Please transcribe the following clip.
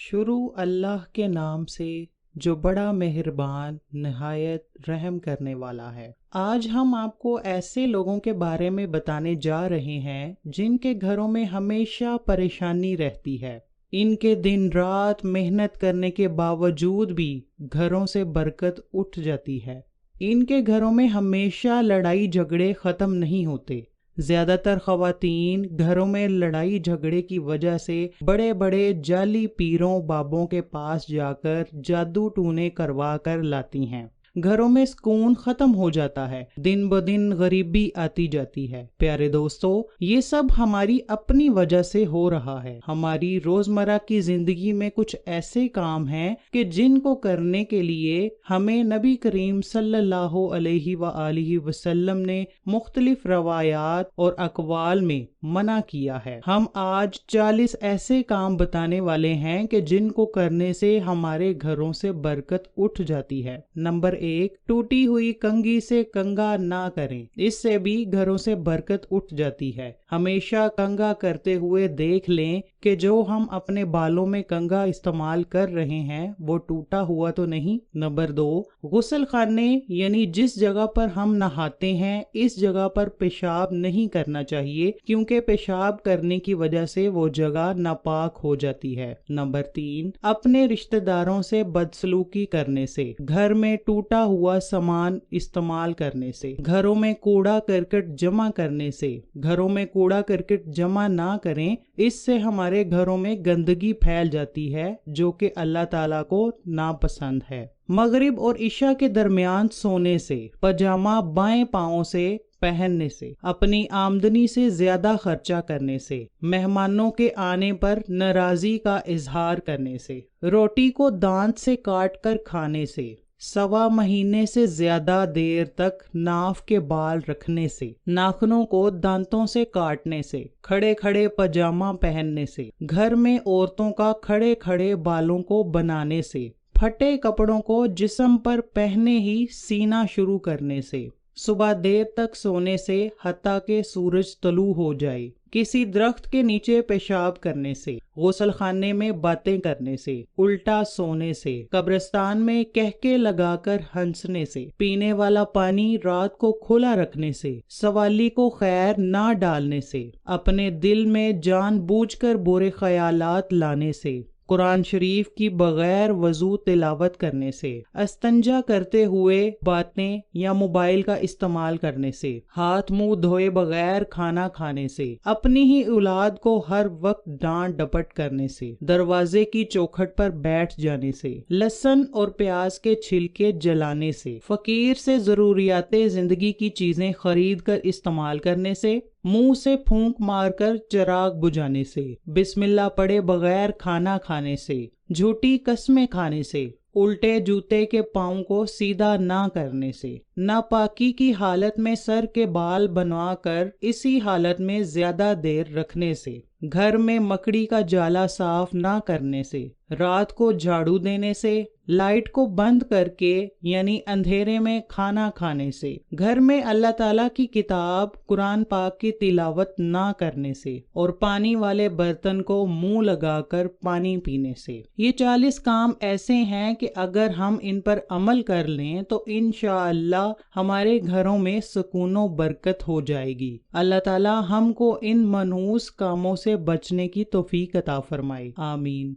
شروع اللہ کے نام سے جو بڑا مہربان نہایت رحم کرنے والا ہے۔ آج ہم آپ کو ایسے لوگوں کے بارے میں بتانے جا رہے ہیں جن کے گھروں میں ہمیشہ پریشانی رہتی ہے۔ ان کے دن رات محنت کرنے کے باوجود بھی گھروں سے برکت اٹھ جاتی ہے۔ ان کے گھروں میں ہمیشہ لڑائی جھگڑے ختم نہیں ہوتے۔ زیادہ تر خواتین گھروں میں لڑائی جھگڑے کی وجہ سے بڑے بڑے جعلی پیروں بابوں کے پاس جا کر جادو ٹونے کروا کر لاتی ہیں۔ گھروں میں سکون ختم ہو جاتا ہے، دن بدن غریبی آتی جاتی ہے۔ پیارے دوستو، یہ سب ہماری اپنی وجہ سے ہو رہا ہے۔ ہماری روزمرہ کی زندگی میں کچھ ایسے کام ہیں کہ جن کو کرنے کے لیے ہمیں نبی کریم صلی اللہ علیہ وآلہ وسلم نے مختلف روایات اور اقوال میں منع کیا ہے۔ ہم آج 40 ایسے کام بتانے والے ہیں کہ جن کو کرنے سے ہمارے گھروں سے برکت اٹھ جاتی ہے۔ نمبر 1، ٹوٹی ہوئی کنگھی سے کنگھا نہ کریں، اس سے بھی گھروں سے برکت اٹھ جاتی ہے۔ ہمیشہ کنگھا کرتے ہوئے دیکھ لیں کہ جو ہم اپنے بالوں میں کنگھا استعمال کر رہے ہیں وہ ٹوٹا ہوا تو نہیں۔ نمبر 2، غسل خانے یعنی جس جگہ پر ہم نہاتے ہیں اس جگہ پر پیشاب نہیں کرنا چاہیے، کیونکہ پیشاب کرنے کی وجہ سے وہ جگہ ناپاک ہو جاتی ہے۔ نمبر 3، اپنے رشتہ داروں سے بدسلوکی کرنے سے، گھر میں ٹوٹا ہوا سامان استعمال کرنے سے، گھروں میں کوڑا کرکٹ جمع کرنے سے۔ گھروں میں کوڑا کرکٹ جمع نہ کریں، اس سے ہمارے گھروں میں گندگی پھیل جاتی ہے جو کہ اللہ تعالیٰ کو ناپسند ہے۔ مغرب اور عشاء کے درمیان سونے سے، پاجامہ بائیں پاؤں سے پہننے سے، اپنی آمدنی سے زیادہ خرچہ کرنے سے، مہمانوں کے آنے پر ناراضی کا اظہار کرنے سے، روٹی کو دانت سے کاٹ کر کھانے سے، سوا مہینے سے زیادہ دیر تک ناف کے بال رکھنے سے، ناخنوں کو دانتوں سے کاٹنے سے، کھڑے کھڑے پاجامہ پہننے سے، گھر میں عورتوں کا کھڑے کھڑے بالوں کو بنانے سے، پھٹے کپڑوں کو جسم پر پہنے ہی سینا شروع کرنے سے، صبح دیر تک سونے سے حتیٰ کہ سورج طلوع ہو جائے، کسی درخت کے نیچے پیشاب کرنے سے، غسل خانے میں باتیں کرنے سے، الٹا سونے سے، قبرستان میں کہکے لگا کر ہنسنے سے، پینے والا پانی رات کو کھلا رکھنے سے، سوالی کو خیر نہ ڈالنے سے، اپنے دل میں جان بوجھ کر برے خیالات لانے سے، قرآن شریف کی بغیر وضو تلاوت کرنے سے، استنجا کرتے ہوئے باتیں یا موبائل کا استعمال کرنے سے، ہاتھ منہ دھوئے بغیر کھانا کھانے سے، اپنی ہی اولاد کو ہر وقت ڈانٹ ڈپٹ کرنے سے، دروازے کی چوکھٹ پر بیٹھ جانے سے، لہسن اور پیاز کے چھلکے جلانے سے، فقیر سے ضروریات زندگی کی چیزیں خرید کر استعمال کرنے سے، منہ سے پھونک مار کر چراغ بجھانے سے، بسم اللہ پڑھے بغیر کھانا کھانے سے، جھوٹی قسمیں کھانے سے، الٹے جوتے کے پاؤں کو سیدھا نہ کرنے سے، ناپاکی کی حالت میں سر کے بال بنوا کر اسی حالت میں زیادہ دیر رکھنے سے، گھر میں مکڑی کا جالا صاف نہ کرنے سے، رات کو جھاڑو دینے سے، لائٹ کو بند کر کے یعنی اندھیرے میں کھانا کھانے سے، گھر میں اللہ تعالیٰ کی کتاب قرآن پاک کی تلاوت نہ کرنے سے، اور پانی والے برتن کو منہ لگا کر پانی پینے سے۔ یہ 40 کام ایسے ہیں کہ اگر ہم ان پر عمل کر لیں تو انشاءاللہ ہمارے گھروں میں سکون و برکت ہو جائے گی۔ اللہ تعالیٰ ہم کو ان منحوس کاموں سے بچنے کی توفیق عطا فرمائے، آمین۔